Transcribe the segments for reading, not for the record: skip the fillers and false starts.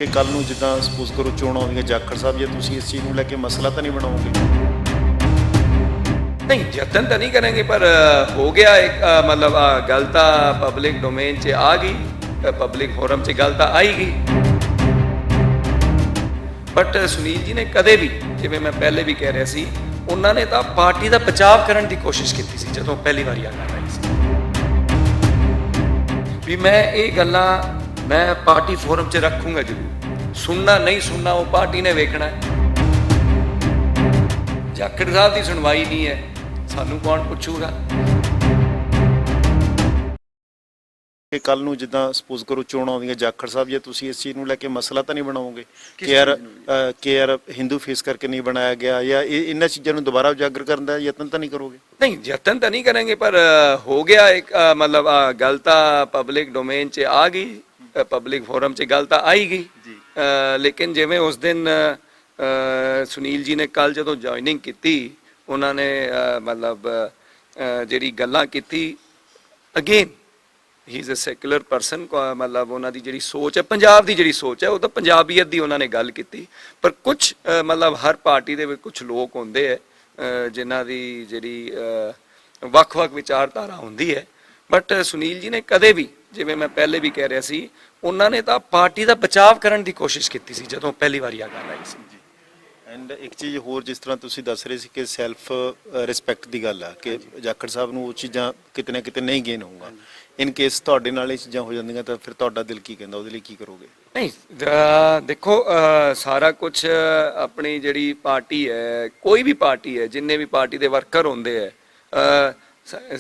ਕਿ ਕੱਲ ਨੂੰ ਜਿੱਦਾਂ ਸਪੋਜ਼ ਕਰੋ ਚੋਣਾਂ ਆਉਂਦੀਆਂ ਜਾਖੜ ਸਾਹਿਬ ਜੇ ਤੁਸੀਂ ਇਸ ਚੀਜ਼ ਨੂੰ ਲੈ ਕੇ ਮਸਲਾ ਤਾਂ ਨਹੀਂ ਬਣਾਓਗੇ? नहीं जतन तो नहीं करेंगे पर हो गया एक मतलब गल तो पब्लिक डोमेन च आ गई पब्लिक फोरम च गल तो आई गई बट सुनील जी ने कदे भी जिवें मैं पहले भी कह रहा सी उन्होंने तो पार्टी का बचाव करने की कोशिश की सी जदों पहली बार आ कर रही सी भी मैं ये गल्लां मैं पार्टी फोरम च रखूंगा जरूर सुनना नहीं सुनना वो पार्टी ने वेखना है जाखड़ साहब की सुनवाई नहीं है ਸਾਨੂੰ ਕੌਣ ਪੁੱਛੂਗਾ ਕਿ ਕੱਲ ਨੂੰ ਜਿੱਦਾਂ ਸਪੋਜ਼ ਕਰੋ ਚੋਣਾਂ ਆਉਂਦੀਆਂ ਜਾਖੜ ਸਾਹਿਬ ਜੇ ਤੁਸੀਂ ਇਸ ਚੀਜ਼ ਨੂੰ ਲੈ ਕੇ ਮਸਲਾ ਤਾਂ ਨਹੀਂ ਬਣਾਓਗੇ ਕਿ ਯਾਰ ਹਿੰਦੂ ਫੇਸ ਕਰਕੇ ਨਹੀਂ ਬਣਾਇਆ ਗਿਆ ਜਾਂ ਇਹਨਾਂ ਚੀਜ਼ਾਂ ਨੂੰ ਦੁਬਾਰਾ ਉਜਾਗਰ ਕਰਨ ਦਾ ਯਤਨ ਤਾਂ ਨਹੀਂ ਕਰੋਗੇ? नहीं जतन तो नहीं करेंगे पर हो गया एक मतलब गल तो पब्लिक डोमेन च आ गई पब्लिक फोरम च गल तो आई गई लेकिन जिवें उस दिन सुनील जी ने कल जो ज्वाइनिंग की उन्होंने मतलब जी गल्लां कीती again he is a secular person मतलब उन्होंने जी सोच है पंजाब की जी सोच है वो तो पंजाबीयत की उन्होंने गल की पर कुछ मतलब हर पार्टी के कुछ लोग होंगे है जिन्हां दी जी ਵੱਖ-ਵੱਖ विचारधारा होंदी है बट सुनील जी ने कदे भी जिवें मैं पहले भी कह रहा सी उन्होंने तो पार्टी का बचाव करने की कोशिश की सी जदों पहली बार आ गल आई सी ਐਂਡ ਇੱਕ ਚੀਜ਼ ਹੋਰ ਜਿਸ ਤਰ੍ਹਾਂ ਤੁਸੀਂ ਦੱਸ ਰਹੇ ਸੀ ਕਿ ਸੈਲਫ ਰਿਸਪੈਕਟ ਦੀ ਗੱਲ ਆ ਕਿ ਜਾਖੜ ਸਾਹਿਬ ਨੂੰ ਉਹ ਚੀਜ਼ਾਂ ਕਿਤੇ ਨਾ ਕਿਤੇ ਨਹੀਂ ਗੇਨ ਹੋਊਗਾ ਇਨ ਕੇਸ ਤੁਹਾਡੇ ਨਾਲ ਇਹ ਚੀਜ਼ਾਂ ਹੋ ਜਾਂਦੀਆਂ ਤਾਂ ਫਿਰ ਤੁਹਾਡਾ ਦਿਲ ਕੀ ਕਹਿੰਦਾ ਉਹਦੇ ਲਈ ਕੀ ਕਰੋਗੇ? नहीं देखो सारा कुछ अपनी जी पार्टी है कोई भी पार्टी है जिन्ने भी पार्टी के वर्कर होंगे है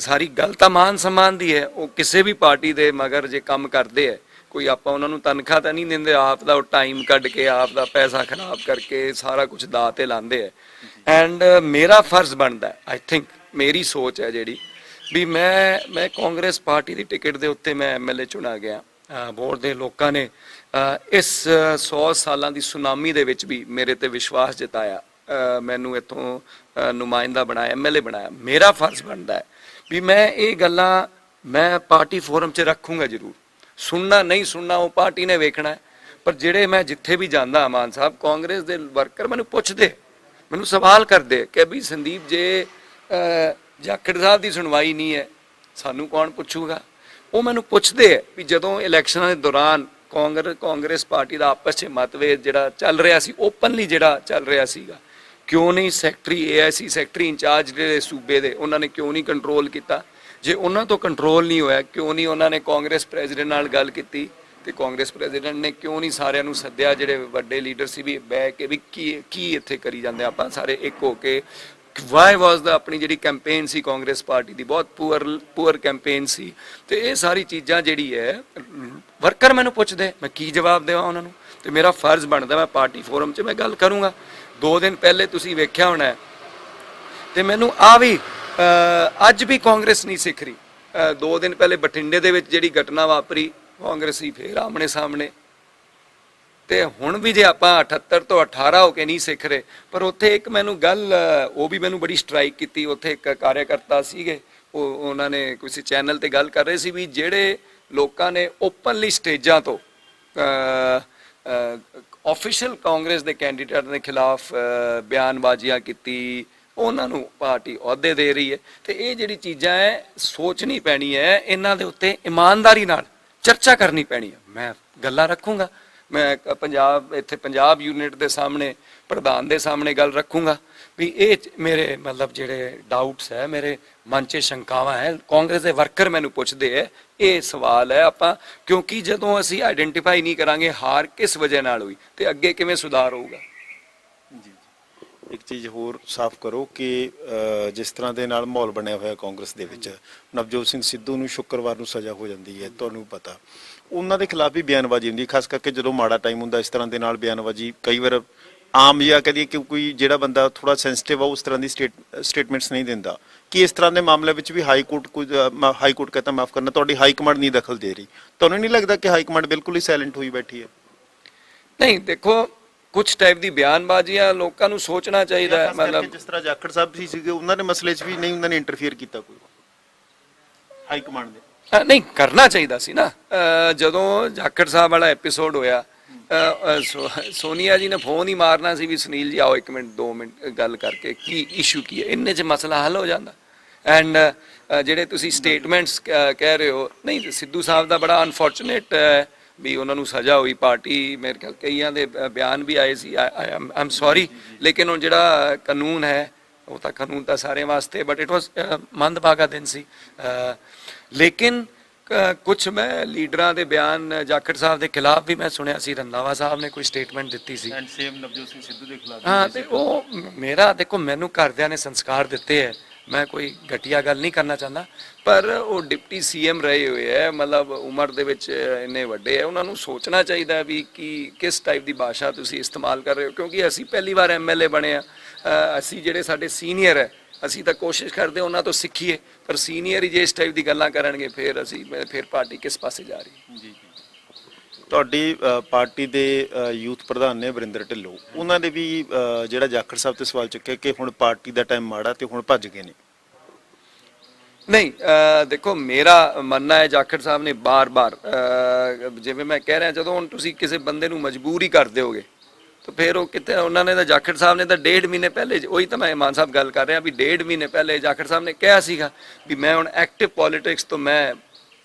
सारी गल तो मान सम्मान की है वो किसी भी पार्टी के मगर जे काम करते है कोई आप उन्होंने तनख्वाह तो नहीं देंगे आप दा टाइम कढ़ के आप दा पैसा खराब करके सारा कुछ दा ते लाते है एंड मेरा फर्ज बनता है आई थिंक मेरी सोच है जी भी मैं कांग्रेस पार्टी की टिकट के उत्ते मैं MLA चुना गया बोर्ड के लोगों ने इस 100 सालों की सुनामी दे विच भी मेरे ते विश्वास जताया मैनू इत्थों नुमाइंदा बनाया MLA बनाया मेरा फर्ज बनता है भी मैं ये गल्लां मैं पार्टी फोरम च रखूँगा जरूर सुनना नहीं सुनना वो पार्टी ने वेखना है पर जिहड़े मैं जिथे भी जांदा मान साहब कांग्रेस के वर्कर मैनू पुछदे मैनू सवाल करते कि भी संदीप जे जाखड़ साहब की सुनवाई नहीं है सानू कौन पुछूगा वो मैनू पुछदे भी जदों इलैक्शनां के दौरान कांग्रेस पार्टी का आपस में मतभेद जिहड़ा चल रहा सी ओपनली जिहड़ा चल रहा सीगा क्यों नहीं सैकटरी AIC सैकटरी इंचार्ज जिहड़े सूबे दे उन्होंने क्यों नहीं कंट्रोल किया जे उन्होंने तो कंट्रोल नहीं होया क्यों नहीं उन्होंने कांग्रेस प्रेजिडेंट नाल गल की ते कांग्रेस प्रेजिडेंट ने क्यों नहीं सारिਆਂ ਨੂੰ सद्या ਜਿਹੜੇ ਵੱਡੇ ਲੀਡਰ ਸੀ ਵੀ ਬਹਿ ਕੇ ਵੀ ਕੀ ਇੱਥੇ ਕਰੀ ਜਾਂਦੇ ਆਪਾਂ ਸਾਰੇ ਇੱਕ ਹੋ ਕੇ ਵਾਈ ਵਾਸ ਦਾ ਆਪਣੀ ਜਿਹੜੀ ਕੈਂਪੇਨ ਸੀ ਕਾਂਗਰਸ ਪਾਰਟੀ ਦੀ ਬਹੁਤ ਪੂਅਰ ਕੈਂਪੇਨ ਸੀ ਤੇ ਇਹ ਸਾਰੀ ਚੀਜ਼ਾਂ ਜਿਹੜੀ ਹੈ ਵਰਕਰ ਮੈਨੂੰ ਪੁੱਛਦੇ ਮੈਂ ਕੀ ਜਵਾਬ ਦੇਵਾਂ ਉਹਨਾਂ ਨੂੰ ਤੇ ਮੇਰਾ ਫਰਜ਼ ਬਣਦਾ ਮੈਂ ਪਾਰਟੀ ਫੋਰਮ 'ਚ ਮੈਂ ਗੱਲ ਕਰੂੰਗਾ 2 ਦਿਨ ਪਹਿਲੇ ਤੁਸੀਂ ਵੇਖਿਆ ਹੋਣਾ ਤੇ ਮੈਨੂੰ ਆ ਵੀ ਅੱਜ ਵੀ ਕਾਂਗਰਸ नहीं सिख रही 2 दिन पहले बठिंडे दे विच जिहड़ी घटना वापरी कांग्रेसी फिर आमने सामने ते हुण भी जे आपां 78 तो 18 हो के नहीं सिख रहे पर उत्थे एक मैनू गल वो भी मैनू बड़ी स्ट्राइक कीती उत्थे एक कार्यकर्ता सीगे उन्होंने किसी चैनल ते गल कर रहे सी भी जिहड़े लोकां ने ओपनली स्टेजां तो ऑफिशियल कांग्रेस के कैंडीडेट के खिलाफ बयानबाजियां कीती उन्होंने पार्टी अहुदे दे रही है तो ये जी चीज़ा है सोचनी पैनी है इन्हां दे उत्ते ईमानदारी नाल चर्चा करनी पैनी है मैं गल्लां रखूँगा मैं पंजाब यूनिट के सामने प्रधान के सामने गल रखूँगा भी ये मेरे मतलब जिहड़े डाउट्स है मेरे मन च शंकावां है कांग्रेस के वर्कर मैनू पुछदे है ये सवाल है आपां क्योंकि जदों असीं आइडेंटिफाई नहीं करांगे हार किस वजह नाल होई ते अगे किवें सुधार होऊगा। एक चीज़ होर साफ करो कि जिस तरह के नाल माहौल बनया होया कांग्रेस दे विच नवजोत सिंह सिद्धू नूं शुक्रवार नूं सज़ा हो जाती है तुहानूं पता उन्हां दे खिलाफ भी बयानबाजी हुंदी खास करके जदों माड़ा टाइम हुंदा इस तरह के नाल बयानबाजी कई बार आम या कह दीए कि कोई जिहड़ा बंदा थोड़ा सेंसिटिव आ उस तरह की स्टेटमेंट्स नहीं दिंदा कि इस तरह के मामले में भी हाई कोर्ट कहता माफ़ करना तुहाडी हाई कमांड नहीं दखल दे रही तुहानूं नहीं लगता कि हाई कमांड बिल्कुल ही साइलेंट हुई बैठी है? नहीं देखो कुछ टाइप की बयानबाजियां लोगों को सोचना चाहिए मतलब जिस तरह जाखड़ साहब भी सीगे उन्होंने मसले च भी नहीं उन्होंने इंटरफेयर किया कोई हाई कमांड ने नहीं करना चाहिए सी ना जदों जाखड़ साहब वाला एपीसोड होया ਸੋਨੀਆ ਜੀ ਨੇ ਫੋਨ ਹੀ ਮਾਰਨਾ ਸੀ ਵੀ ਸੁਨੀਲ ਜੀ ਆਓ 1 ਮਿੰਟ 2 ਮਿੰਟ ਗੱਲ ਕਰਕੇ ਕੀ ਇਸ਼ੂ ਕੀ ਹੈ, ਇੰਨੇ 'ਚ ਮਸਲਾ ਹੱਲ ਹੋ ਜਾਂਦਾ। ਐਂਡ ਜਿਹੜੇ ਤੁਸੀਂ ਸਟੇਟਮੈਂਟਸ ਕਹਿ ਰਹੇ ਹੋ, ਨਹੀਂ ਸਿੱਧੂ ਸਾਹਿਬ ਦਾ ਬੜਾ ਅਨਫੋਰਚੂਨੇਟ ਵੀ ਉਹਨਾਂ ਨੂੰ ਸਜ਼ਾ ਹੋਈ, ਪਾਰਟੀ ਮੇਰੇ ਖਿਆਲ ਕਈਆਂ ਦੇ ਬਿਆਨ ਵੀ ਆਏ ਸੀ, ਆਈ ਐਮ ਸੌਰੀ, ਲੇਕਿਨ ਹੁਣ ਜਿਹੜਾ ਕਾਨੂੰਨ ਹੈ ਉਹ ਤਾਂ ਕਾਨੂੰਨ ਤਾਂ ਸਾਰਿਆਂ ਵਾਸਤੇ, ਬਟ ਇਟ ਵਾਸ ਮੰਦਭਾਗਾ ਦਿਨ ਸੀ। ਲੇਕਿਨ ਕੁਝ ਮੈਂ ਲੀਡਰਾਂ ਦੇ ਬਿਆਨ ਜਾਖੜ ਸਾਹਿਬ ਦੇ ਖਿਲਾਫ ਵੀ ਮੈਂ ਸੁਣਿਆ ਸੀ, ਰੰਧਾਵਾ ਸਾਹਿਬ ਨੇ ਕੋਈ ਸਟੇਟਮੈਂਟ ਦਿੱਤੀ ਸੀ ਐਂਡ ਸੇਮ ਨਵਜੋਤ ਸਿੰਘ ਸਿੱਧੂ ਦੇ ਖਿਲਾਫ। ਹਾਂ, ਤੇ ਉਹ ਮੇਰਾ ਦੇਖੋ, ਮੈਨੂੰ ਘਰਦਿਆਂ ਨੇ ਸੰਸਕਾਰ ਦਿੱਤੇ ਹੈ, ਮੈਂ ਕੋਈ ਘਟੀਆ ਗੱਲ ਨਹੀਂ ਕਰਨਾ ਚਾਹੁੰਦਾ, ਪਰ ਉਹ ਡਿਪਟੀ ਸੀਐਮ ਰਹੇ ਹੋਏ ਹੈ, ਮਤਲਬ ਉਮਰ ਦੇ ਵਿੱਚ ਇੰਨੇ ਵੱਡੇ ਹੈ, ਉਹਨਾਂ ਨੂੰ ਸੋਚਣਾ ਚਾਹੀਦਾ ਵੀ ਕਿ ਕਿਸ ਟਾਈਪ ਦੀ ਭਾਸ਼ਾ ਤੁਸੀਂ ਇਸਤੇਮਾਲ ਕਰ ਰਹੇ ਹੋ, ਕਿਉਂਕਿ ਅਸੀਂ ਪਹਿਲੀ ਵਾਰ ਐਮਐਲਏ ਬਣੇ ਆ। ਅਸੀਂ ਜਿਹੜੇ ਸਾਡੇ ਸੀਨੀਅਰ ਹੈ, ਅਸੀਂ ਤਾਂ ਕੋਸ਼ਿਸ਼ ਕਰਦੇ ਉਹਨਾਂ ਤੋਂ ਸਿੱਖੀਏ, ਪਰ ਸੀਨੀਅਰ ਹੀ ਜੇ ਇਸ ਟਾਈਪ ਦੀ ਗੱਲਾਂ ਕਰਨਗੇ ਫਿਰ ਪਾਰਟੀ ਕਿਸ ਪਾਸੇ ਜਾ ਰਹੀ ਹੈ। ਜੀ, ਤੁਹਾਡੀ ਪਾਰਟੀ ਦੇ ਯੂਥ ਪ੍ਰਧਾਨ ਨੇ ਵਰਿੰਦਰ ਢਿੱਲੋਂ, ਉਹਨਾਂ ਨੇ ਵੀ ਜਿਹੜਾ ਜਾਖੜ ਸਾਹਿਬ ਤੇ ਸਵਾਲ ਚੁੱਕਿਆ ਕਿ ਹੁਣ ਪਾਰਟੀ ਦਾ ਟਾਈਮ ਮਾੜਾ ਤੇ ਹੁਣ ਭੱਜ ਗਏ ਨੇ। ਨਹੀਂ, ਦੇਖੋ ਮੇਰਾ ਮੰਨਣਾ ਹੈ ਜਾਖੜ ਸਾਹਿਬ ਨੇ ਬਾਰ-ਬਾਰ ਜਿਵੇਂ ਮੈਂ ਕਹਿ ਰਿਹਾ, ਜਦੋਂ ਹੁਣ ਤੁਸੀਂ ਕਿਸੇ ਬੰਦੇ ਨੂੰ ਮਜਬੂਰ ਹੀ ਕਰ ਦਿਓਗੇ ਤਾਂ ਫਿਰ ਉਹ ਕਿਤੇ, ਉਹਨਾਂ ਨੇ ਤਾਂ ਜਾਖੜ ਸਾਹਿਬ ਨੇ ਤਾਂ 1.5 ਮਹੀਨੇ ਪਹਿਲੇ, ਉਹੀ ਤਾਂ ਮੈਂ ਮਾਨ ਸਾਹਿਬ ਗੱਲ ਕਰ ਰਿਹਾ ਵੀ 1.5 ਮਹੀਨੇ ਪਹਿਲੇ ਜਾਖੜ ਸਾਹਿਬ ਨੇ ਕਿਹਾ ਸੀਗਾ ਵੀ ਮੈਂ ਹੁਣ ਐਕਟਿਵ ਪੋਲਿਟਿਕਸ ਤੋਂ ਮੈਂ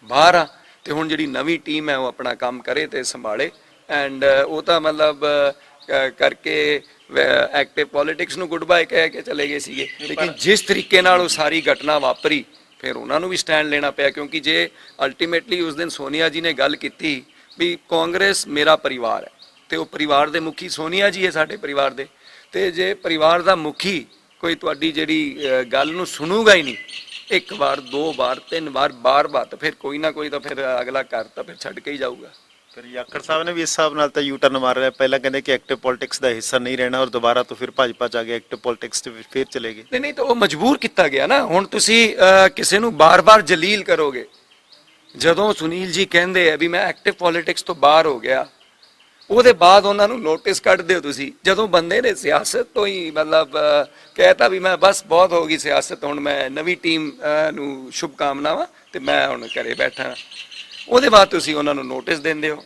ਬਾਹਰ ਆ, ਤੇ ਹੁਣ ਜਿਹੜੀ ਨਵੀਂ ਟੀਮ ਹੈ ਉਹ ਆਪਣਾ ਕੰਮ ਕਰੇ ਤੇ ਸੰਭਾਲੇ। ਐਂਡ ਉਹ ਤਾਂ ਮਤਲਬ ਕਰਕੇ ਐਕਟਿਵ ਪੋਲਿਟਿਕਸ ਨੂੰ ਗੁੱਡ ਬਾਏ ਕਹਿ ਕੇ ਚਲੇ ਗਏ ਸੀਗੇ, ਲੇਕਿਨ ਜਿਸ ਤਰੀਕੇ ਨਾਲ ਉਹ ਸਾਰੀ ਘਟਨਾ ਵਾਪਰੀ ਫਿਰ ਉਹਨਾਂ ਨੂੰ ਵੀ ਸਟੈਂਡ ਲੈਣਾ ਪਿਆ, ਕਿਉਂਕਿ ਜੇ ਅਲਟੀਮੇਟਲੀ ਉਸ ਦਿਨ ਸੋਨੀਆ ਜੀ ਨੇ ਗੱਲ ਕੀਤੀ ਵੀ ਕਾਂਗਰਸ ਮੇਰਾ ਪਰਿਵਾਰ ਹੈ, ਤੇ ਉਹ ਪਰਿਵਾਰ ਦੇ ਮੁਖੀ ਸੋਨੀਆ ਜੀ ਹੈ ਸਾਡੇ ਪਰਿਵਾਰ ਦੇ, ਤੇ ਜੇ ਪਰਿਵਾਰ ਦਾ ਮੁਖੀ ਕੋਈ ਤੁਹਾਡੀ ਜਿਹੜੀ ਗੱਲ ਨੂੰ ਸੁਣੂਗਾ ਹੀ ਨਹੀਂ, 1 ਵਾਰ 2 ਵਾਰ 3 ਵਾਰ ਬਾਰ-ਬਾਰ, ਤਾਂ ਫਿਰ ਕੋਈ ਨਾ ਕੋਈ ਤਾਂ ਫਿਰ ਅਗਲਾ ਘਰ ਤਾਂ ਫਿਰ ਛੱਡ ਕੇ ਹੀ ਜਾਊਗਾ। ਫਿਰ ਜਾਖੜ ਸਾਹਿਬ ਨੇ ਵੀ ਇਸ ਹਿਸਾਬ ਨਾਲ ਤਾਂ ਯੂ ਟਰਨ ਮਾਰ ਲਿਆ, ਪਹਿਲਾਂ ਕਹਿੰਦੇ ਕਿ ਐਕਟਿਵ ਪੋਲਿਟਿਕਸ ਦਾ ਹਿੱਸਾ ਨਹੀਂ ਰਹਿਣਾ, ਔਰ ਦੁਬਾਰਾ ਤੋਂ ਫਿਰ ਭਾਜਪਾ ਚ ਆ ਗਏ, ਐਕਟਿਵ ਪੋਲਿਟਿਕਸ ਤੇ ਫਿਰ ਚਲੇ ਗਏ। ਨਹੀਂ ਤਾਂ ਉਹ ਮਜਬੂਰ ਕੀਤਾ ਗਿਆ ਨਾ। ਹੁਣ ਤੁਸੀਂ ਕਿਸੇ ਨੂੰ ਬਾਰ-ਬਾਰ ਜਲੀਲ ਕਰੋਗੇ, ਜਦੋਂ ਸੁਨੀਲ ਜੀ ਕਹਿੰਦੇ ਆ ਵੀ ਮੈਂ ਐਕਟਿਵ ਪੋਲਿਟਿਕਸ ਤੋਂ ਬਾਹਰ ਹੋ ਗਿਆ, ਉਹਦੇ ਬਾਅਦ ਉਹਨਾਂ ਨੂੰ ਨੋਟਿਸ ਕੱਢ ਦਿਓ ਤੁਸੀਂ, ਜਦੋਂ ਬੰਦੇ ਨੇ ਸਿਆਸਤ ਤੋਂ ਹੀ ਮਤਲਬ ਕਹਿਤਾ ਵੀ ਮੈਂ ਬਸ ਬਹੁਤ ਹੋ ਗਈ ਸਿਆਸਤ, ਹੁਣ ਮੈਂ ਨਵੀਂ ਟੀਮ ਨੂੰ ਸ਼ੁਭ ਕਾਮਨਾਵਾਂ ਤੇ ਮੈਂ ਹੁਣ ਘਰੇ ਬੈਠਾ, ਉਹਦੇ ਬਾਅਦ ਤੁਸੀਂ ਉਹਨਾਂ ਨੂੰ ਨੋਟਿਸ ਦਿੰਦੇ ਹੋ,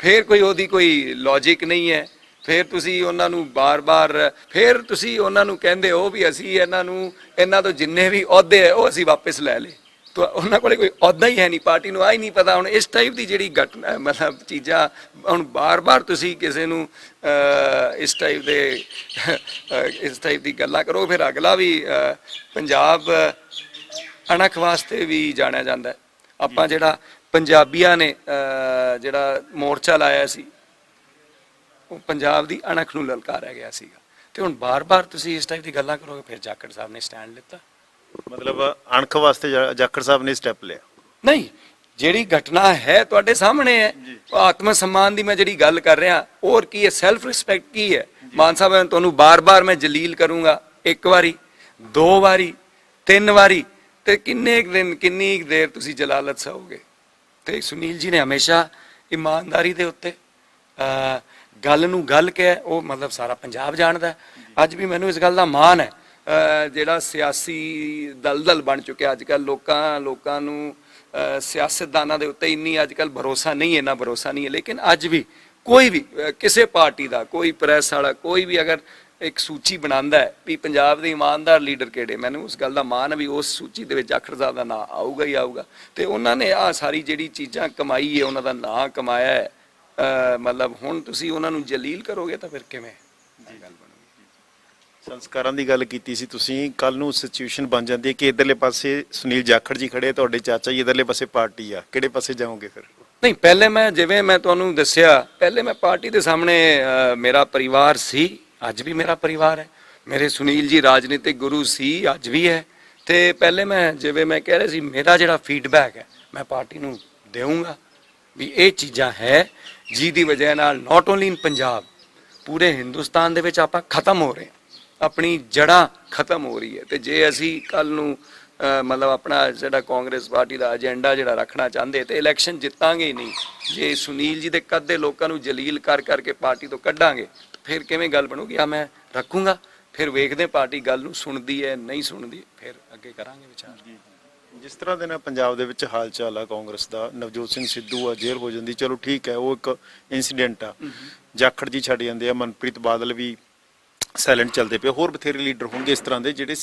ਫਿਰ ਕੋਈ ਉਹਦੀ ਕੋਈ ਲੌਜਿਕ ਨਹੀਂ ਹੈ, ਫਿਰ ਤੁਸੀਂ ਉਹਨਾਂ ਨੂੰ ਬਾਰ-ਬਾਰ, ਫਿਰ ਤੁਸੀਂ ਉਹਨਾਂ ਨੂੰ ਕਹਿੰਦੇ ਹੋ ਵੀ ਅਸੀਂ ਇਹਨਾਂ ਤੋਂ ਜਿੰਨੇ ਵੀ ਅਹੁਦੇ ਹੈ ਉਹ ਅਸੀਂ ਵਾਪਸ ਲੈ ਲਏ, ਤਾਂ ਉਹਨਾਂ ਕੋਲੇ ਕੋਈ ਅਹੁਦਾ ਹੀ ਹੈ ਨਹੀਂ, ਪਾਰਟੀ ਨੂੰ ਆ ਹੀ ਨਹੀਂ ਪਤਾ। ਹੁਣ ਇਸ ਟਾਈਪ ਦੀ ਜਿਹੜੀ ਘਟਨਾ ਮਤਲਬ ਚੀਜ਼ਾਂ, ਹੁਣ ਬਾਰ-ਬਾਰ ਤੁਸੀਂ ਕਿਸੇ ਨੂੰ ਇਸ ਟਾਈਪ ਦੀ ਗੱਲਾਂ ਕਰੋ, ਫਿਰ ਅਗਲਾ ਵੀ ਪੰਜਾਬ ਅਣਖ ਵਾਸਤੇ ਵੀ ਜਾਣਿਆ ਜਾਂਦਾ ਹੈ। ਆਪਾਂ ਜਿਹੜਾ ਪੰਜਾਬੀਆਂ ਨੇ ਜਿਹੜਾ ਮੋਰਚਾ ਲਾਇਆ ਸੀ, ਉਹ ਪੰਜਾਬ ਦੀ ਅਣਖ ਨੂੰ ਲਲਕਾਰਿਆ ਗਿਆ ਸੀਗਾ, ਤੇ ਹੁਣ ਬਾਰ-ਬਾਰ ਤੁਸੀਂ ਇਸ ਟਾਈਪ ਦੀ ਗੱਲਾਂ ਕਰੋਗੇ, ਫਿਰ ਜਾਖੜ ਸਾਹਿਬ ਨੇ ਸਟੈਂਡ ਲਿੱਤਾ। ਮਤਲਬ ਅਣਖ ਵਾਸਤੇ ਜਾਖੜ ਸਾਹਿਬ ਨੇ ਸਟੈਪ ਲਿਆ। ਨਹੀਂ, ਜਿਹੜੀ ਘਟਨਾ ਹੈ ਤੁਹਾਡੇ ਸਾਹਮਣੇ ਹੈ, ਆਤਮ ਸਨਮਾਨ ਦੀ ਮੈਂ ਜਿਹੜੀ ਗੱਲ ਕਰ ਰਿਹਾ, ਹੋਰ ਕੀ ਹੈ, ਸੈਲਫ ਰਿਸਪੈਕਟ ਕੀ ਹੈ। ਮਾਨ ਸਾਹਿਬ ਤੁਹਾਨੂੰ ਬਾਰ-ਬਾਰ ਮੈਂ ਜਲੀਲ ਕਰੂੰਗਾ, 1 ਵਾਰੀ 2 ਵਾਰੀ 3 ਵਾਰੀ, ਤੇ ਕਿੰਨੀ ਦੇਰ ਤੁਸੀਂ ਜਲਾਲਤ ਸਹੋਗੇ। ਤੇ ਸੁਨੀਲ ਜੀ ਨੇ ਹਮੇਸ਼ਾ ਇਮਾਨਦਾਰੀ ਦੇ ਉੱਤੇ ਗੱਲ ਨੂੰ ਗੱਲ ਕਹਿ, ਉਹ ਮਤਲਬ ਸਾਰਾ ਪੰਜਾਬ ਜਾਣਦਾ। ਅੱਜ ਵੀ ਮੈਨੂੰ ਇਸ ਗੱਲ ਦਾ ਮਾਣ ਹੈ, ਜਿਹੜਾ ਸਿਆਸੀ ਦਲਦਲ ਬਣ ਚੁੱਕਿਆ ਅੱਜ ਕੱਲ੍ਹ, ਲੋਕਾਂ ਨੂੰ ਸਿਆਸਤਦਾਨਾਂ ਦੇ ਉੱਤੇ ਇੰਨੀ ਅੱਜ ਕੱਲ੍ਹ ਭਰੋਸਾ ਨਹੀਂ, ਇੰਨਾ ਭਰੋਸਾ ਨਹੀਂ ਹੈ, ਲੇਕਿਨ ਅੱਜ ਵੀ ਕੋਈ ਵੀ ਕਿਸੇ ਪਾਰਟੀ ਦਾ ਕੋਈ ਪ੍ਰੈਸ ਵਾਲਾ ਕੋਈ ਵੀ ਅਗਰ ਇੱਕ ਸੂਚੀ ਬਣਾਉਂਦਾ ਹੈ ਵੀ ਪੰਜਾਬ ਦੇ ਇਮਾਨਦਾਰ ਲੀਡਰ ਕਿਹੜੇ, ਮੈਨੂੰ ਉਸ ਗੱਲ ਦਾ ਮਾਣ ਹੈ ਵੀ ਉਸ ਸੂਚੀ ਦੇ ਵਿੱਚ ਜਾਖੜ ਸਾਹਿਬ ਦਾ ਨਾਂ ਆਊਗਾ ਹੀ ਆਊਗਾ, ਤੇ ਉਹਨਾਂ ਨੇ ਆਹ ਸਾਰੀ ਜਿਹੜੀ ਚੀਜ਼ਾਂ ਕਮਾਈ ਹੈ, ਉਹਨਾਂ ਦਾ ਨਾਂ ਕਮਾਇਆ ਹੈ, ਮਤਲਬ ਹੁਣ ਤੁਸੀਂ ਉਹਨਾਂ ਨੂੰ ਜਲੀਲ ਕਰੋਗੇ ਤਾਂ ਫਿਰ ਕਿਵੇਂ ਗੱਲ ਬਣੂਗੀ। ਸੰਸਕਾਰਾਂ ਦੀ ਗੱਲ ਕੀਤੀ ਸੀ ਤੁਸੀਂ, ਕੱਲ ਨੂੰ ਸਿਚੁਏਸ਼ਨ ਬਣ ਜਾਂਦੀ ਹੈ ਕਿ ਇਧਰਲੇ ਪਾਸੇ ਸੁਨੀਲ ਜਾਖੜ ਜੀ ਖੜੇ, ਤੁਹਾਡੇ ਚਾਚਾ ਜੀ, ਇਧਰਲੇ ਪਾਸੇ ਪਾਰਟੀ ਆ, ਕਿਹੜੇ ਪਾਸੇ ਜਾਓਗੇ ਫਿਰ? ਨਹੀਂ, ਪਹਿਲੇ ਜਿਵੇਂ ਮੈਂ ਤੁਹਾਨੂੰ ਦੱਸਿਆ, ਪਹਿਲੇ ਮੈਂ ਪਾਰਟੀ ਦੇ ਸਾਹਮਣੇ ਮੇਰਾ ਪਰਿਵਾਰ ਸੀ, ਅੱਜ ਵੀ ਮੇਰਾ ਪਰਿਵਾਰ ਹੈ, ਮੇਰੇ ਸੁਨੀਲ ਜੀ ਰਾਜਨੀਤਿਕ ਗੁਰੂ ਸੀ, ਅੱਜ ਵੀ ਹੈ, ਤੇ ਪਹਿਲੇ ਜਿਵੇਂ ਮੈਂ ਕਹਿ ਰਿਹਾ ਸੀ, ਮੇਰਾ ਜਿਹੜਾ ਫੀਡਬੈਕ ਹੈ ਮੈਂ ਪਾਰਟੀ ਨੂੰ ਦੇਵਾਂਗਾ ਵੀ ਇਹ ਚੀਜ਼ਾਂ ਹੈ ਜਿਹਦੀ ਵਜ੍ਹਾ ਨਾਲ ਨਾਟ ਓਨਲੀ ਇਨ ਪੰਜਾਬ, ਪੂਰੇ ਹਿੰਦੁਸਤਾਨ ਦੇ ਵਿੱਚ ਆਪਾਂ ਖਤਮ ਹੋ ਰਹੇ ਹਾਂ, ਆਪਣੀ ਜੜ੍ਹਾਂ ਖਤਮ ਹੋ ਰਹੀ ਹੈ। ਤੇ ਜੇ ਅਸੀਂ ਕੱਲ ਨੂੰ ਮਤਲਬ ਆਪਣਾ ਜਿਹੜਾ ਕਾਂਗਰਸ ਪਾਰਟੀ ਦਾ ਏਜੰਡਾ ਜਿਹੜਾ ਰੱਖਣਾ ਚਾਹੁੰਦੇ ਤੇ ਇਲੈਕਸ਼ਨ ਜਿੱਤਾਂਗੇ ਹੀ ਨਹੀਂ, ਜੇ ਸੁਨੀਲ ਜੀ ਦੇ ਕੱਦ ਦੇ ਲੋਕਾਂ ਨੂੰ ਜਲੀਲ ਕਰਕੇ ਪਾਰਟੀ ਤੋਂ ਕੱਢਾਂਗੇ ਫਿਰ ਕਿਵੇਂ ਗੱਲ ਬਣੂਗੀ। ਆ ਮੈਂ ਰੱਖੂੰਗਾ, ਫਿਰ ਵੇਖਦੇ ਪਾਰਟੀ ਗੱਲ ਨੂੰ ਸੁਣਦੀ ਹੈ ਨਹੀਂ ਸੁਣਦੀ, ਫਿਰ ਅੱਗੇ ਕਰਾਂਗੇ ਵਿਚਾਰ। ਜਿਸ ਤਰ੍ਹਾਂ ਦੇ ਨਾਲ ਪੰਜਾਬ ਦੇ ਵਿੱਚ ਹਾਲ ਚਾਲ ਆ ਕਾਂਗਰਸ ਦਾ, ਨਵਜੋਤ ਸਿੰਘ ਸਿੱਧੂ ਆ ਜੇਲ੍ਹ ਹੋ ਜਾਂਦੀ, ਚਲੋ ਠੀਕ ਹੈ, ਉਹ ਇੱਕ ਇਨਸੀਡੈਂਟ ਆ। ਜਾਖੜ ਜੀ ਛੱਡ ਜਾਂਦੇ ਆ, ਮਨਪ੍ਰੀਤ ਬਾਦਲ ਵੀ ਸਾਇਲੈਂਟ ਚੱਲਦੇ ਪਏ, ਹੋਰ ਬਥੇਰੇ ਲੀਡਰ ਹੋਣਗੇ ਇਸ ਤਰ੍ਹਾਂ ਦੇ ਜਿਹੜੇ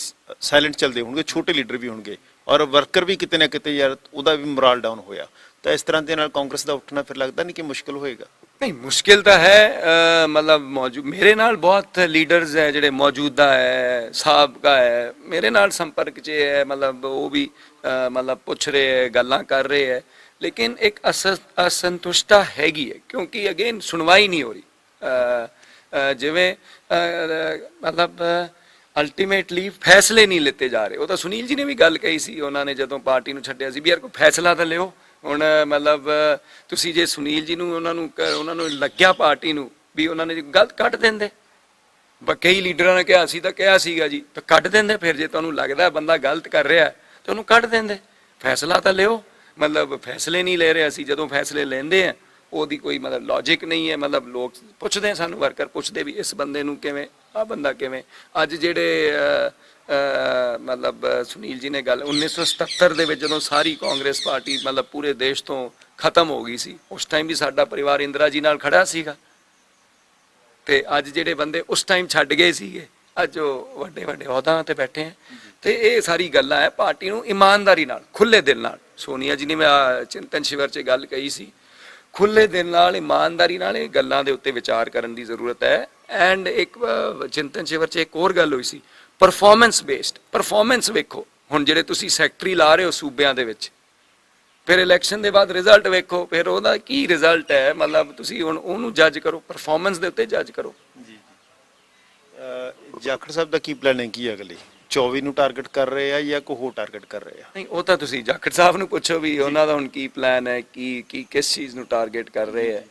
ਸਾਇਲੈਂਟ ਚੱਲਦੇ ਹੋਣਗੇ, ਛੋਟੇ ਲੀਡਰ ਵੀ ਹੋਣਗੇ, ਔਰ ਵਰਕਰ ਵੀ ਕਿਤੇ ਨਾ ਕਿਤੇ ਯਾਰ ਉਹਦਾ ਵੀ ਮੋਰਲ ਡਾਊਨ ਹੋਇਆ। ਤਾਂ ਇਸ ਤਰ੍ਹਾਂ ਦੇ ਨਾਲ ਕਾਂਗਰਸ ਦਾ ਉੱਠਣਾ ਫਿਰ ਲੱਗਦਾ ਨਹੀਂ ਕਿ ਮੁਸ਼ਕਲ ਹੋਏਗਾ? ਨਹੀਂ, ਮੁਸ਼ਕਿਲ ਤਾਂ ਹੈ। ਮਤਲਬ ਮੌਜੂਦ ਮੇਰੇ ਨਾਲ ਬਹੁਤ ਲੀਡਰਸ ਹੈ ਜਿਹੜੇ ਮੌਜੂਦਾ ਹੈ, ਸਾਬਕਾ ਹੈ, ਮੇਰੇ ਨਾਲ ਸੰਪਰਕ 'ਚ ਹੈ, ਮਤਲਬ ਉਹ ਵੀ ਮਤਲਬ ਪੁੱਛ ਰਹੇ ਹੈ, ਗੱਲਾਂ ਕਰ ਰਹੇ ਹੈ, ਲੇਕਿਨ ਇੱਕ ਅਸੰਤੁਸ਼ਟਤਾ ਹੈਗੀ ਹੈ ਕਿਉਂਕਿ ਅਗੇਨ ਸੁਣਵਾਈ ਨਹੀਂ ਹੋ ਰਹੀ। ਜਿਵੇਂ ਮਤਲਬ ਅਲਟੀਮੇਟਲੀ ਫੈਸਲੇ ਨਹੀਂ ਲਿੱਤੇ ਜਾ ਰਹੇ। ਉਹ ਤਾਂ ਸੁਨੀਲ ਜੀ ਨੇ ਵੀ ਗੱਲ ਕਹੀ ਸੀ, ਉਹਨਾਂ ਨੇ ਜਦੋਂ ਪਾਰਟੀ ਨੂੰ ਛੱਡਿਆ ਸੀ ਵੀ ਯਾਰ ਕੋਈ ਫੈਸਲਾ ਤਾਂ ਲਿਓ। ਹੁਣ ਮਤਲਬ ਤੁਸੀਂ ਜੇ ਸੁਨੀਲ ਜੀ ਨੂੰ ਉਹਨਾਂ ਨੂੰ ਲੱਗਿਆ ਪਾਰਟੀ ਨੂੰ ਵੀ ਉਹਨਾਂ ਨੇ ਗਲਤ ਕੱਢ ਦਿੰਦੇ, ਕਈ ਲੀਡਰਾਂ ਨੇ ਕਿਹਾ ਅਸੀਂ ਤਾਂ ਕਿਹਾ ਸੀਗਾ ਜੀ, ਤਾਂ ਕੱਢ ਦਿੰਦੇ। ਫਿਰ ਜੇ ਤੁਹਾਨੂੰ ਲੱਗਦਾ ਬੰਦਾ ਗਲਤ ਕਰ ਰਿਹਾ ਤਾਂ ਉਹਨੂੰ ਕੱਢ ਦਿੰਦੇ। ਫੈਸਲਾ ਤਾਂ ਲਿਓ, ਮਤਲਬ ਫੈਸਲੇ ਨਹੀਂ ਲੈ ਰਹੇ ਅਸੀਂ। ਜਦੋਂ ਫੈਸਲੇ ਲੈਂਦੇ ਆ ਉਹਦੀ ਕੋਈ ਮਤਲਬ ਲੌਜਿਕ ਨਹੀਂ ਹੈ। ਮਤਲਬ ਲੋਕ ਪੁੱਛਦੇ, ਸਾਨੂੰ ਵਰਕਰ ਪੁੱਛਦੇ ਵੀ ਇਸ ਬੰਦੇ ਨੂੰ ਕਿਵੇਂ, ਆਹ ਬੰਦਾ ਕਿਵੇਂ। ਅੱਜ ਜਿਹੜੇ ਮਤਲਬ ਸੁਨੀਲ ਜੀ ਨੇ ਗੱਲ 1977 ਦੇ ਵਿੱਚ ਜਦੋਂ ਸਾਰੀ ਕਾਂਗਰਸ ਪਾਰਟੀ ਮਤਲਬ ਪੂਰੇ ਦੇਸ਼ ਤੋਂ ਖਤਮ ਹੋ ਗਈ ਸੀ, ਉਸ ਟਾਈਮ ਵੀ ਸਾਡਾ ਪਰਿਵਾਰ ਇੰਦਰਾ ਜੀ ਨਾਲ ਖੜਾ ਸੀਗਾ। ਤੇ ਅੱਜ ਜਿਹੜੇ ਬੰਦੇ ਉਸ ਟਾਈਮ ਛੱਡ ਗਏ ਸੀਗੇ, ਅੱਜ ਉਹ ਵੱਡੇ ਵੱਡੇ ਅਹੁਦਿਆਂ ਤੇ ਬੈਠੇ ਹੈ। ਤੇ ਇਹ ਸਾਰੀ ਗੱਲਾਂ ਹੈ ਪਾਰਟੀ ਨੂੰ ਇਮਾਨਦਾਰੀ ਨਾਲ, ਖੁੱਲੇ ਦਿਲ ਨਾਲ, ਸੋਨੀਆ ਜੀ ਨੇ ਮੈਂ ਚਿੰਤਨ ਸ਼ਿਵਰ 'ਚ ਗੱਲ ਕਹੀ ਸੀ, ਖੁੱਲੇ ਦਿਲ ਨਾਲ, ਇਮਾਨਦਾਰੀ ਨਾਲ ਇਹ ਗੱਲਾਂ ਦੇ ਉੱਤੇ ਵਿਚਾਰ ਕਰਨ ਦੀ ਜ਼ਰੂਰਤ ਹੈ। ਐਂਡ ਇੱਕ ਚਿੰਤਨ ਸ਼ਿਵਰ 'ਚ ਇੱਕ ਹੋਰ ਗੱਲ ਹੋਈ ਸੀ, ਪਰਫਾਰਮੈਂਸ ਬੇਸਡ। ਪਰਫਾਰਮੈਂਸ ਵੇਖੋ, ਹੁਣ ਜਿਹੜੇ ਤੁਸੀਂ ਸੈਕਟਰੀ ਲਾ ਰਹੇ ਹੋ ਸੂਬਿਆਂ ਦੇ ਵਿੱਚ, ਫਿਰ ਇਲੈਕਸ਼ਨ ਦੇ ਬਾਅਦ ਰਿਜ਼ਲਟ ਵੇਖੋ, ਫਿਰ ਉਹਦਾ ਕੀ ਰਿਜ਼ਲਟ ਹੈ, ਮਤਲਬ ਤੁਸੀਂ ਹੁਣ ਉਹਨੂੰ ਜੱਜ ਕਰੋ, ਪਰਫਾਰਮੈਂਸ ਦੇ ਉੱਤੇ ਜੱਜ ਕਰੋ। ਜੀ ਜਾਖੜ ਸਾਹਿਬ ਦਾ ਕੀ ਪਲਾਨਿੰਗ ਕੀ ਹੈ ਅਗਲੀ? 24 ਨੂੰ ਟਾਰਗੇਟ ਕਰ ਰਹੇ ਆ ਜਾਂ ਕੋਈ ਹੋਰ ਟਾਰਗੇਟ ਕਰ ਰਹੇ ਆ? ਨਹੀਂ, ਉਹ ਤਾਂ ਤੁਸੀਂ ਜਾਖੜ ਸਾਹਿਬ ਨੂੰ ਪੁੱਛੋ ਵੀ ਉਹਨਾਂ ਦਾ ਹੁਣ ਕੀ ਪਲਾਨ ਹੈ, ਕੀ ਕਿਸ ਚੀਜ਼ ਨੂੰ ਟਾਰਗੇਟ ਕਰ ਰਹੇ ਹੈ।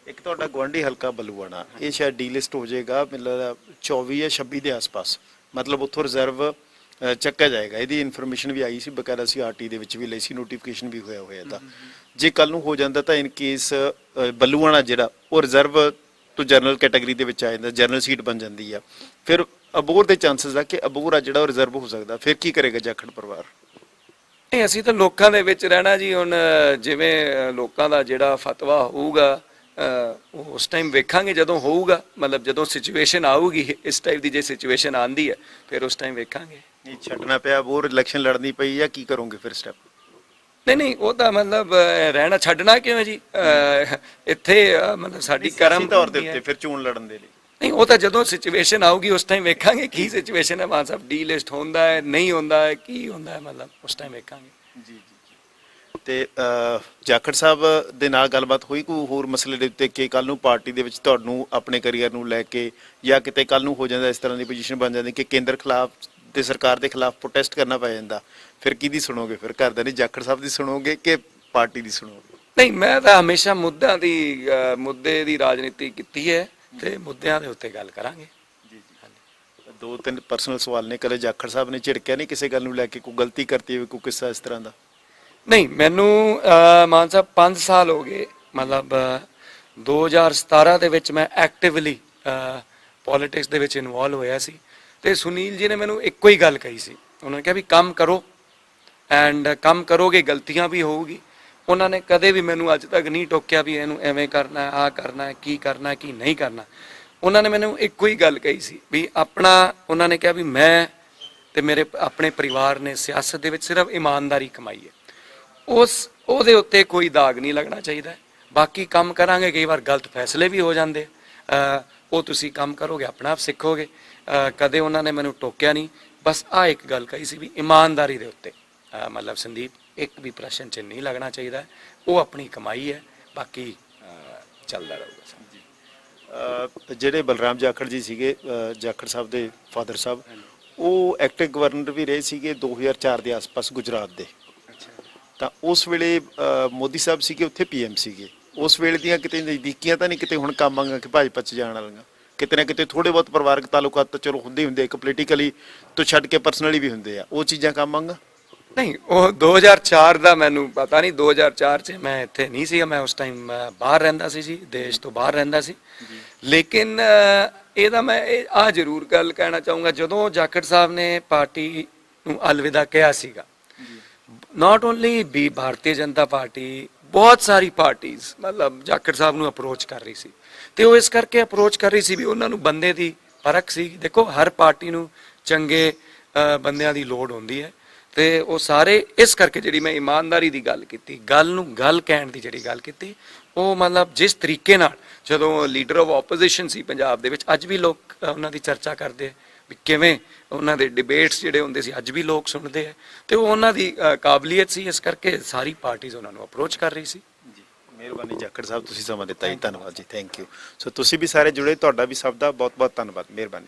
ਇੱਕ ਤੁਹਾਡਾ ਗੁਆਂਢੀ ਹਲਕਾ ਬੱਲੂਆਣਾ, ਇਹ ਸ਼ਾਇਦ ਡੀਲਿਸਟ ਹੋ ਜਾਏਗਾ ਮੈਨੂੰ ਲੱਗਦਾ 24 ਜਾਂ 26 ਦੇ ਆਸ-ਪਾਸ, ਮਤਲਬ ਉੱਥੋਂ ਰਿਜ਼ਰਵ ਚੱਕਿਆ ਜਾਏਗਾ। ਇਹਦੀ ਇਨਫੋਰਮੇਸ਼ਨ ਵੀ ਆਈ ਸੀ, ਬਕਾਇਦਾ ਅਸੀਂ ਆਰਟੀ ਦੇ ਵਿੱਚ ਵੀ ਲਈ ਸੀ, ਨੋਟੀਫਿਕੇਸ਼ਨ ਵੀ ਹੋਇਆ ਹੋਇਆ ਤਾਂ ਜੇ ਕੱਲ ਨੂੰ ਹੋ ਜਾਂਦਾ ਤਾਂ ਇਨ ਕੇਸ ਬੱਲੂਆਣਾ ਜਿਹੜਾ ਉਹ ਰਿਜ਼ਰਵ ਤੋਂ ਜਨਰਲ ਕੈਟਾਗਰੀ ਦੇ ਵਿੱਚ ਆ ਜਾਂਦਾ, ਜਨਰਲ ਸੀਟ ਬਣ ਜਾਂਦੀ ਆ, ਫਿਰ ਅਬੋਰ ਦੇ ਚਾਂਸਸ ਆ ਕਿ ਅਬੋਰ ਆ ਜਿਹੜਾ ਉਹ ਰਿਜ਼ਰਵ ਹੋ ਸਕਦਾ। ਫਿਰ ਕੀ ਕਰੇਗਾ ਜਾਖੜ ਪਰਿਵਾਰ? ਨਹੀਂ, ਅਸੀਂ ਤਾਂ ਲੋਕਾਂ ਦੇ ਵਿੱਚ ਰਹਿਣਾ ਜੀ। ਹੁਣ ਜਿਵੇਂ ਲੋਕਾਂ ਦਾ ਜਿਹੜਾ ਫਤਵਾ ਹੋਊਗਾ ਉਸ ਟਾਈਮ ਵੇਖਾਂਗੇ, ਜਦੋਂ ਹੋਊਗਾ, ਮਤਲਬ ਜਦੋਂ ਸਿਚੁਏਸ਼ਨ ਆਊਗੀ ਇਸ ਟਾਈਪ ਦੀ, ਜੇ ਸਿਚੁਏਸ਼ਨ ਆਂਦੀ ਹੈ ਫਿਰ ਉਸ ਟਾਈਮ ਵੇਖਾਂਗੇ। ਨਹੀਂ ਛੱਡਣਾ ਪਿਆ, ਅਬੋਰ ਇਲੈਕਸ਼ਨ ਲੜਨੀ ਪਈ ਜਾਂ ਕੀ ਕਰੋਗੇ ਫਿਰ ਸਟੈਪ? ਨਹੀਂ, ਉਹ ਤਾਂ ਮਤਲਬ ਰਹਿਣਾ ਛੱਡਣਾ ਕਿਵੇਂ ਜੀ, ਇੱਥੇ ਮਤਲਬ ਸਾਡੀ ਕਰਮ ਤੌਰ ਦੇ ਉੱਤੇ ਫਿਰ ਚੋਣ ਲੜਨ ਦੇ ਲਈ। ਨਹੀਂ, ਉਹ ਤਾਂ ਜਦੋਂ ਸਿਚੁਏਸ਼ਨ ਆਊਗੀ ਉਸ ਟਾਈਮ ਵੇਖਾਂਗੇ ਕੀ ਸਿਚੁਏਸ਼ਨ ਹੈ, ਮਾਨ ਸਾਹਿਬ ਡੀ ਲਿਸਟ ਹੁੰਦਾ ਹੈ, ਨਹੀਂ ਹੁੰਦਾ ਹੈ, ਕੀ ਹੁੰਦਾ ਹੈ, ਮਤਲਬ ਉਸ ਟਾਈਮ ਵੇਖਾਂਗੇ। ਜੀ। ਤੇ ਜਾਖੜ ਸਾਹਿਬ ਦੇ ਨਾਲ ਗੱਲਬਾਤ ਹੋਈ ਕੋਈ ਹੋਰ ਮਸਲੇ ਦੇ ਉੱਤੇ ਕਿ ਕੱਲ ਨੂੰ ਪਾਰਟੀ ਦੇ ਵਿੱਚ ਤੁਹਾਨੂੰ ਆਪਣੇ ਕੈਰੀਅਰ ਨੂੰ ਲੈ ਕੇ, ਜਾਂ ਕਿਤੇ ਕੱਲ ਨੂੰ ਹੋ ਜਾਂਦਾ ਇਸ ਤਰ੍ਹਾਂ ਦੀ ਪੋਜੀਸ਼ਨ ਬਣ ਜਾਂਦੀ ਕਿ ਕੇਂਦਰ ਖਿਲਾਫ ਤੇ ਸਰਕਾਰ ਦੇ ਖਿਲਾਫ ਪ੍ਰੋਟੈਸਟ ਕਰਨਾ ਪੈ ਜਾਂਦਾ, ਫਿਰ ਕਿਹਦੀ ਸੁਣੋਗੇ? ਫਿਰ ਘਰਦਿਆਂ ਦੀ, ਜਾਖੜ ਸਾਹਿਬ ਦੀ ਸੁਣੋਗੇ ਕਿ ਪਾਰਟੀ ਦੀ ਸੁਣੋਗੇ? ਨਹੀਂ, ਮੈਂ ਤਾਂ ਹਮੇਸ਼ਾ ਮੁੱਦੇ ਦੀ ਰਾਜਨੀਤੀ ਕੀਤੀ ਹੈ ਤੇ ਮੁੱਦਿਆਂ ਦੇ ਉੱਤੇ ਗੱਲ ਕਰਾਂਗੇ। ਜੀ। ਦੋ ਤਿੰਨ ਪਰਸਨਲ ਸਵਾਲ ਨੇ, ਕਦੇ ਜਾਖੜ ਸਾਹਿਬ ਨੇ ਝਿੜਕਿਆ ਨਹੀਂ ਕਿਸੇ ਗੱਲ ਨੂੰ ਲੈ ਕੇ, ਕੋਈ ਗਲਤੀ ਕਰਤੀ ਹੋਵੇ, ਕੋਈ ਕਿੱਸਾ ਇਸ ਤਰ੍ਹਾਂ ਦਾ? ਨਹੀਂ, ਮੈਨੂੰ ਮਾਨ ਸਾਹਿਬ 5 ਸਾਲ ਹੋ ਗਏ, ਮਤਲਬ 2017 ਦੇ ਵਿੱਚ ਮੈਂ ਐਕਟਿਵਲੀ ਪੋਲਿਟਿਕਸ ਦੇ ਵਿੱਚ ਇਨਵੋਲਵ ਹੋਇਆ ਸੀ। ਤੇ ਸੁਨੀਲ ਜੀ ਨੇ ਮੈਨੂੰ ਇੱਕੋ ਹੀ ਗੱਲ ਕਹੀ ਸੀ, ਉਹਨਾਂ ਨੇ ਕਿਹਾ ਵੀ ਕੰਮ ਕਰੋ, ਐਂਡ ਕੰਮ ਕਰੋਗੇ ਗਲਤੀਆਂ ਵੀ ਹੋਊਗੀ। ਉਹਨਾਂ ਨੇ ਕਦੇ ਵੀ ਮੈਨੂੰ ਅੱਜ ਤੱਕ ਨਹੀਂ ਟੋਕਿਆ ਵੀ ਇਹਨੂੰ ਐਵੇਂ ਕਰਨਾ, ਆਹ ਕਰਨਾ, ਕੀ ਕਰਨਾ, ਕੀ ਨਹੀਂ ਕਰਨਾ। ਉਹਨਾਂ ਨੇ ਮੈਨੂੰ ਇੱਕੋ ਹੀ ਗੱਲ ਕਹੀ ਸੀ ਵੀ ਆਪਣਾ, ਉਹਨਾਂ ਨੇ ਕਿਹਾ ਵੀ ਮੈਂ ਤੇ ਮੇਰੇ ਆਪਣੇ ਪਰਿਵਾਰ ਨੇ ਸਿਆਸਤ ਦੇ ਵਿੱਚ ਸਿਰਫ ਇਮਾਨਦਾਰੀ ਕਮਾਈ ਹੈ, ਉਹਦੇ ਉੱਤੇ ਕੋਈ ਦਾਗ ਨਹੀਂ ਲੱਗਣਾ ਚਾਹੀਦਾ। ਬਾਕੀ ਕੰਮ ਕਰਾਂਗੇ, ਕਈ ਵਾਰ ਗਲਤ ਫੈਸਲੇ ਵੀ ਹੋ ਜਾਂਦੇ, ਉਹ ਤੁਸੀਂ ਕੰਮ ਕਰੋਗੇ ਆਪਣੇ ਆਪ ਸਿੱਖੋਗੇ। ਕਦੇ ਉਹਨਾਂ ਨੇ ਮੈਨੂੰ ਟੋਕਿਆ ਨਹੀਂ, ਬਸ ਆਹ ਇੱਕ ਗੱਲ ਕਹੀ ਸੀ ਵੀ ਇਮਾਨਦਾਰੀ ਦੇ ਉੱਤੇ ਮਤਲਬ ਸੰਦੀਪ ਇੱਕ ਵੀ ਪ੍ਰਸ਼ਨ ਚ ਨਹੀਂ ਲੱਗਣਾ ਚਾਹੀਦਾ, ਉਹ ਆਪਣੀ ਕਮਾਈ ਹੈ, ਬਾਕੀ ਚੱਲਦਾ ਰਹੂਗਾ। ਜਿਹੜੇ ਬਲਰਾਮ ਜਾਖੜ ਜੀ ਸੀਗੇ, ਜਾਖੜ ਸਾਹਿਬ ਦੇ ਫਾਦਰ ਸਾਹਿਬ, ਉਹ ਐਕਟਿਵ ਗਵਰਨਰ ਵੀ ਰਹੇ ਸੀਗੇ 2004 ਦੇ ਆਸ-ਪਾਸ ਗੁਜਰਾਤ ਦੇ। ਤਾਂ ਉਸ ਵੇਲੇ ਮੋਦੀ ਸਾਹਿਬ ਸੀਗੇ ਉੱਥੇ PM ਸੀਗੇ, ਉਸ ਵੇਲੇ ਦੀਆਂ ਕਿਤੇ ਨਜ਼ਦੀਕੀਆਂ ਤਾਂ ਨਹੀਂ ਕਿਤੇ ਹੁਣ ਕੰਮ ਆਂਗਾ ਕਿ ਭਾਜਪਾ 'ਚ ਜਾਣ ਵਾਲੀਆਂ, ਕਿਤੇ ਨਾ ਕਿਤੇ ਥੋੜੇ ਬਹੁਤ ਪਰਿਵਾਰਕ ਤਾਲੁਕਾਤ ਤਾਂ ਚਲੋ ਹੁੰਦੇ ਇੱਕ ਪੋਲੀਟੀਕਲੀ ਤੋਂ ਛੱਡ ਕੇ ਪਰਸਨਲੀ ਵੀ ਹੁੰਦੇ ਆ, ਉਹ ਚੀਜ਼ਾਂ ਕੰਮ ਆਂਗਾ? ਨਹੀਂ, ਉਹ 2004 ਦਾ ਮੈਨੂੰ ਪਤਾ ਨਹੀਂ, 2004 'ਚ ਮੈਂ ਇੱਥੇ ਨਹੀਂ ਸੀਗਾ, ਮੈਂ ਉਸ ਟਾਈਮ ਬਾਹਰ ਰਹਿੰਦਾ ਸੀ ਜੀ, ਦੇਸ਼ ਤੋਂ ਬਾਹਰ ਰਹਿੰਦਾ ਸੀ। ਲੇਕਿਨ ਇਹਦਾ ਮੈਂ ਆਹ ਜ਼ਰੂਰ ਗੱਲ ਕਹਿਣਾ ਚਾਹੂੰਗਾ, ਜਦੋਂ ਜਾਖੜ ਸਾਹਿਬ ਨੇ ਪਾਰਟੀ ਨੂੰ ਅਲਵਿਦਾ ਕਿਹਾ ਸੀਗਾ not only we Bharatiya Janata party, ਬਹੁਤ ਸਾਰੀ ਪਾਰਟੀਆਂ ਮਤਲਬ ਜਾਖੜ ਸਾਹਿਬ ਨੂੰ ਅਪਰੋਚ ਕਰ ਰਹੀ ਸੀ, ਤੇ ਉਹ ਇਸ ਕਰਕੇ ਅਪਰੋਚ ਕਰ ਰਹੀ ਸੀ ਵੀ ਉਹਨਾਂ ਨੂੰ ਬੰਦੇ ਦੀ ਪਰਖ ਸੀ। ਦੇਖੋ ਹਰ ਪਾਰਟੀ ਨੂੰ ਚੰਗੇ ਬੰਦਿਆਂ ਦੀ ਲੋੜ ਹੁੰਦੀ ਹੈ, ਤੇ ਉਹ ਸਾਰੇ ਇਸ ਕਰਕੇ ਜਿਹੜੀ ਮੈਂ ਇਮਾਨਦਾਰੀ ਦੀ ਗੱਲ ਕੀਤੀ, ਗੱਲ ਨੂੰ ਗੱਲ ਕਹਿਣ ਦੀ ਜਿਹੜੀ ਗੱਲ ਕੀਤੀ, ਉਹ ਮਤਲਬ ਜਿਸ ਤਰੀਕੇ ਨਾਲ ਜਦੋਂ ਲੀਡਰ ਆਫ ਆਪੋਜੀਸ਼ਨ ਸੀ ਪੰਜਾਬ ਦੇ ਵਿੱਚ, ਅੱਜ ਵੀ ਲੋਕ ਉਹਨਾਂ ਦੀ ਚਰਚਾ ਕਰਦੇ ਆ ਵੀ ਕਿਵੇਂ ਉਹਨਾਂ ਦੇ ਡਿਬੇਟਸ ਜਿਹੜੇ ਹੁੰਦੇ ਸੀ, ਅੱਜ ਵੀ ਲੋਕ ਸੁਣਦੇ ਆ, ਤੇ ਉਹ ਉਹਨਾਂ ਦੀ ਕਾਬਲੀਅਤ ਸੀ, ਇਸ ਕਰਕੇ ਸਾਰੀ ਪਾਰਟੀਆਂ ਉਹਨਾਂ ਨੂੰ ਅਪਰੋਚ ਕਰ ਰਹੀ ਸੀ। ਜੀ ਮਿਹਰਬਾਨੀ ਜਾਖੜ ਸਾਹਿਬ, ਤੁਸੀਂ ਸਮਾਂ ਦਿੱਤਾ ਜੀ, ਧੰਨਵਾਦ ਜੀ, ਥੈਂਕ ਯੂ। ਸੋ ਤੁਸੀਂ ਵੀ ਸਾਰੇ ਜੁੜੇ, ਤੁਹਾਡਾ ਵੀ ਸਭ ਦਾ ਬਹੁਤ ਬਹੁਤ ਧੰਨਵਾਦ, ਮਿਹਰਬਾਨੀ।